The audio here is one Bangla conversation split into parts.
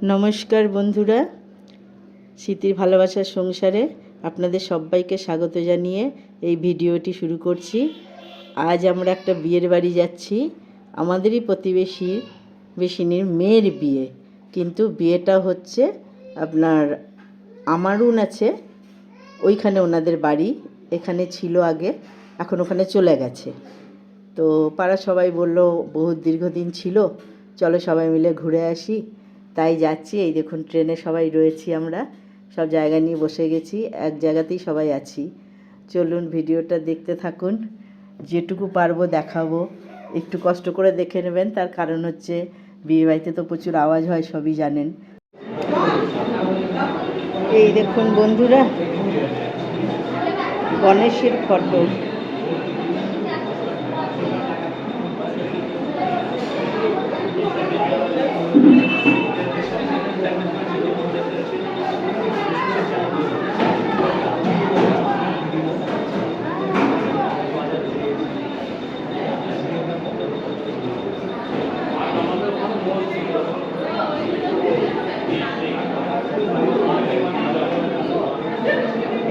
নমস্কার বন্ধুরা, স্মৃতির ভালোবাসার সংসারে আপনাদের সবাইকে স্বাগত জানিয়ে এই ভিডিওটি শুরু করছি। আজ আমরা একটা বিয়ের বাড়ি যাচ্ছি। আমাদেরই প্রতিবেশীর মেয়ের বিয়ে, কিন্তু বিয়েটা হচ্ছে আপনার আমারুন আছে ওইখানে ওনাদের বাড়ি। এখানে ছিল আগে, এখন ওখানে চলে গেছে। তো পাড়া সবাই বলল বহুত দীর্ঘদিন ছিল, চলো সবাই মিলে ঘুরে আসি। তাই যাচ্ছি। এই দেখুন ট্রেনে সবাই রয়েছি, আমরা সব জায়গা নিয়ে বসে গেছি, এক জায়গাতেই সবাই আছি। চলুন ভিডিওটা দেখতে থাকুন, যেটুকু পারবো দেখাবো। একটু কষ্ট করে দেখে নেবেন, তার কারণ হচ্ছে বিয়েবাড়িতে তো প্রচুর আওয়াজ হয়, সবই জানেন। এই দেখুন বন্ধুরা, গণেশের ফটো।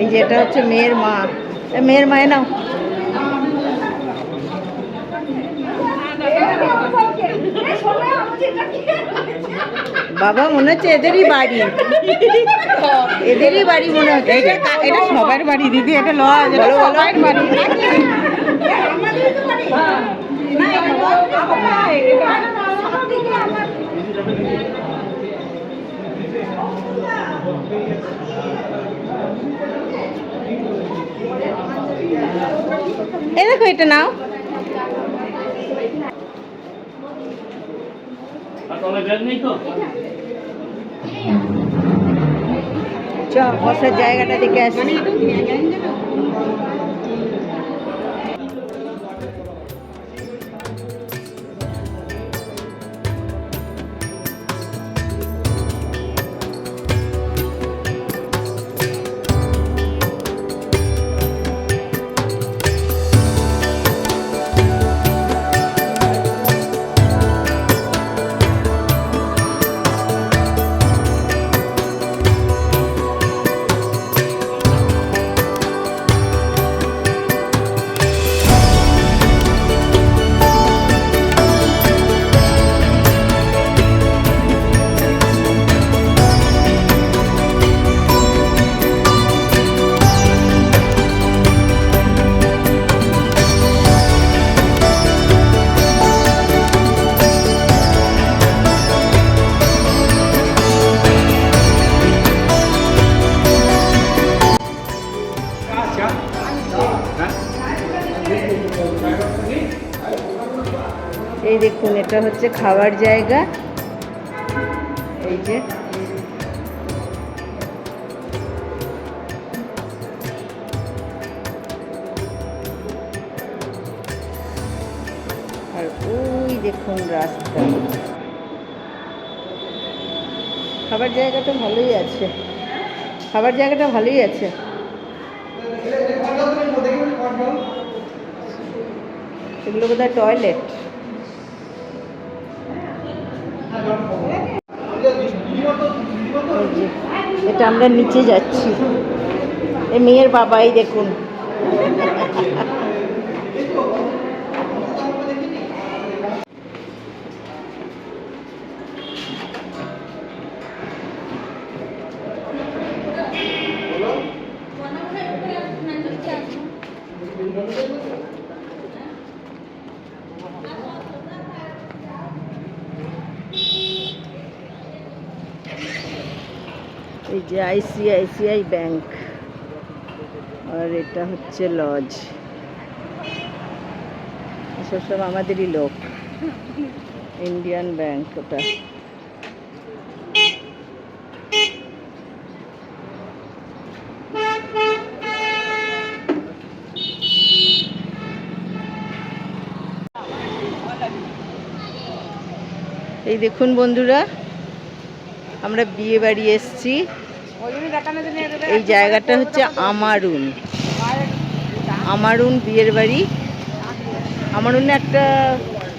এই যে এটা হচ্ছে মেয়ের মা, মেয়ের মায়ে নাও। বাবা মনে হচ্ছে এদেরই বাড়ি, এদেরই বাড়ি মনে হচ্ছে। এটা সবার বাড়ি দিদি, এটা লজ, সবার বাড়ি। এই দেখো এটা নাও। চ বসার জায়গাটা দেখে আসি। এই দেখুন এটা হচ্ছে খাবার জায়গা। এই যে আর ওই দেখুন রাস্তা। খাবার জায়গাটা ভালোই আছে, খাবার জায়গাটা ভালোই আছে। এগুলো বোধহয় টয়লেট। এটা আমরা নিচে যাচ্ছি। এ মেয়ের বাবাই দেখুন। এই যে আইসিআইসিআই ব্যাংক, আর এটা হচ্ছে লজ। এসব সব আমাদেরই লোক। ইন্ডিয়ান ব্যাংক ওটা। এই দেখুন বন্ধুরা, আমরা বিয়ে বাড়ি এসছি। এই জায়গাটা হচ্ছে আমারুন, আমারুন বিয়ের বাড়ি। আমারুনে একটা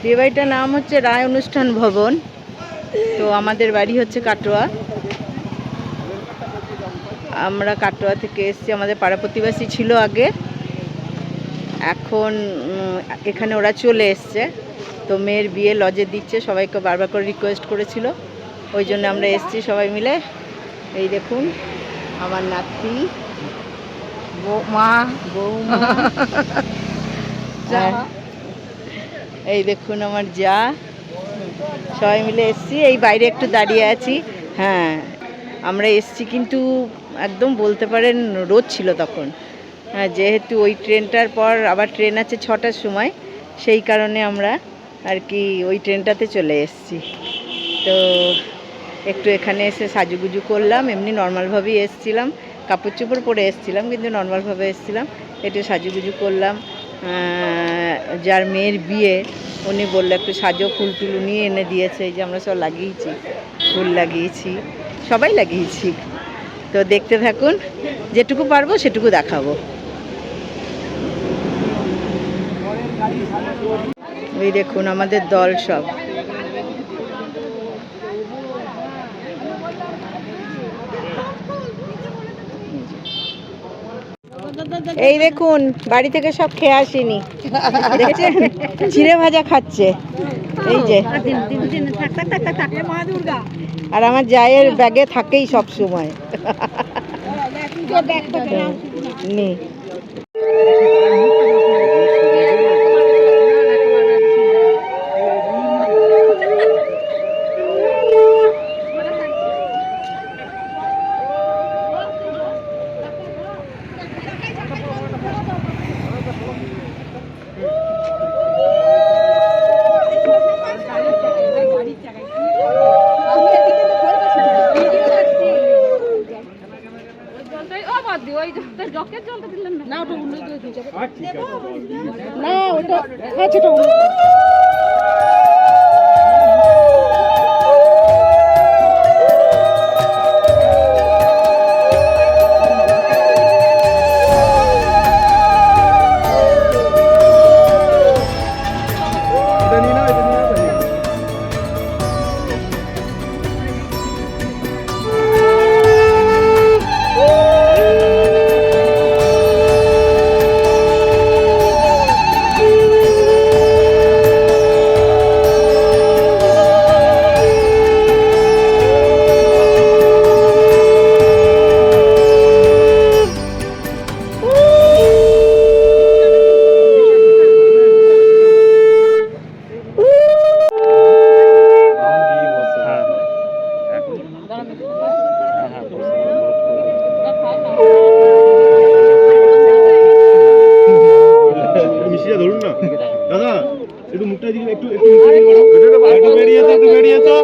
বিয়ে বাড়িটার নাম হচ্ছে রায় অনুষ্ঠান ভবন। তো আমাদের বাড়ি হচ্ছে কাটোয়া। আমরা কাটোয়া থেকে এসেছি, আমাদের পাড়া প্রতিবেশী ছিল আগে, এখন এখানে ওরা চলে এসছে। তো মেয়ের বিয়ে লজে দিচ্ছে, সবাইকে বারবার করে রিকোয়েস্ট করেছিল, ওই জন্য আমরা এসেছি সবাই মিলে। এই দেখুন আমার নাতি, বৌমা, এই দেখুন আমার যা, সবাই মিলে এসছি। এই বাইরে একটু দাঁড়িয়ে আছি। হ্যাঁ, আমরা এসছি কিন্তু একদম বলতে পারেন রোদ ছিল তখন। হ্যাঁ, যেহেতু ওই ট্রেনটার পর আবার ট্রেন আছে 6টার সময়, সেই কারণে আমরা আর কি ওই ট্রেনটাতে চলে এসছি। তো একটু এখানে এসে সাজুগুজু করলাম, এমনি নর্মালভাবেই এসছিলাম, কাপড় চোপড় পরে এসছিলাম কিন্তু নর্মালভাবে এসছিলাম। একটু সাজুগুজু করলাম। যার মেয়ের বিয়ে উনি বললো একটু সাজো, ফুল টুল নিয়ে এনে দিয়েছে, এই যে আমরা সব লাগিয়েছি, ফুল লাগিয়েছি, সবাই লাগিয়েছি। তো দেখতে থাকুন, যেটুকু পারবো সেটুকু দেখাবো। এই দেখুন আমাদের দল সব। এই দেখুন বাড়ি থেকে সব খেয়ে আসিনি, দেখছেন চিড়ে ভাজা খাচ্ছে, এই যে। আর আমার জায়ের ব্যাগে থাকেই সব সময়। নেই না ওটা ধরুন না দাদা, একটু মুখটা দিকে, একটু বেরিয়ে তো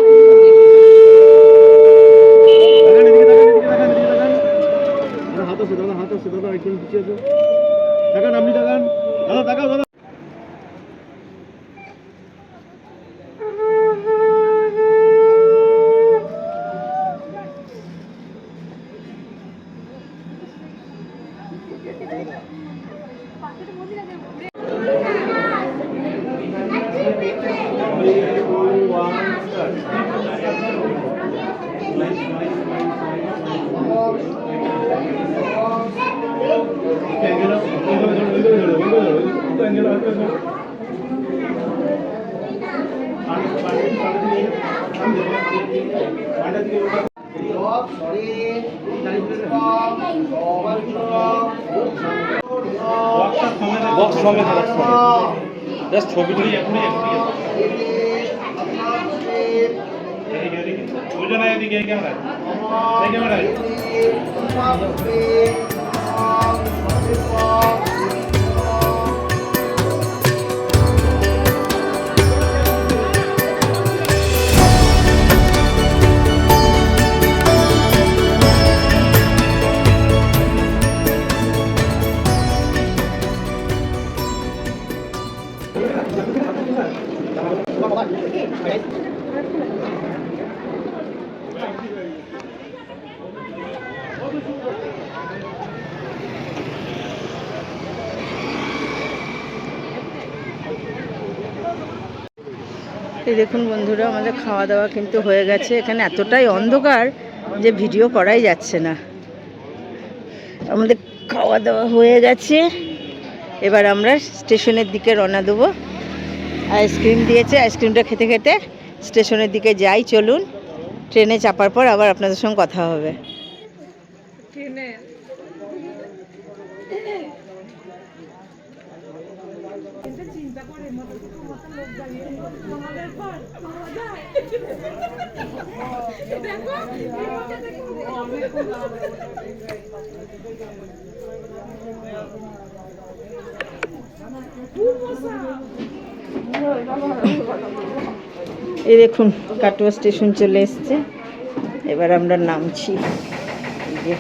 হাত আছে দাদা, হাত আছে দাদা, একটু পিছিয়ে আসো, তাকান আপনি, তাকান দাদা, তাকাও দাদা। ছবিটি এই দেখুন বন্ধুরা, আমাদের খাওয়া দাওয়া কিন্তু হয়ে গেছে। এখানে এতটাই অন্ধকার যে ভিডিও করাই যাচ্ছে না। আমাদের খাওয়া দাওয়া হয়ে গেছে, এবার আমরা স্টেশনের দিকে রওনা দেবো। আইসক্রিম দিয়েছে, আইসক্রিমটা খেতে খেতে স্টেশনের দিকে যাই। চলুন, ট্রেনে চাপার পর আবার আপনাদের সঙ্গে কথা হবে। এই দেখুন, কাটোয়া স্টেশন চলে এসছে, এবার আমরা নামছি। এই যে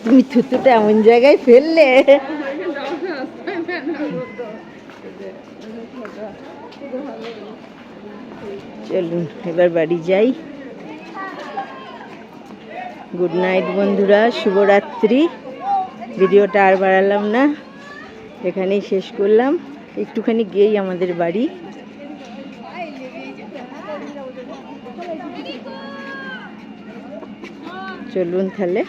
তুমি থুতুটা এমন জায়গায় ফেললে। চলুন এবার বাড়ি যাই। গুড নাইট বন্ধুরা, শুভরাত্রি। ভিডিওটা আর বাড়ালাম না, এখানেই শেষ করলাম। একটুখানি গিয়েই আমাদের বাড়ি। চলুন তাহলে।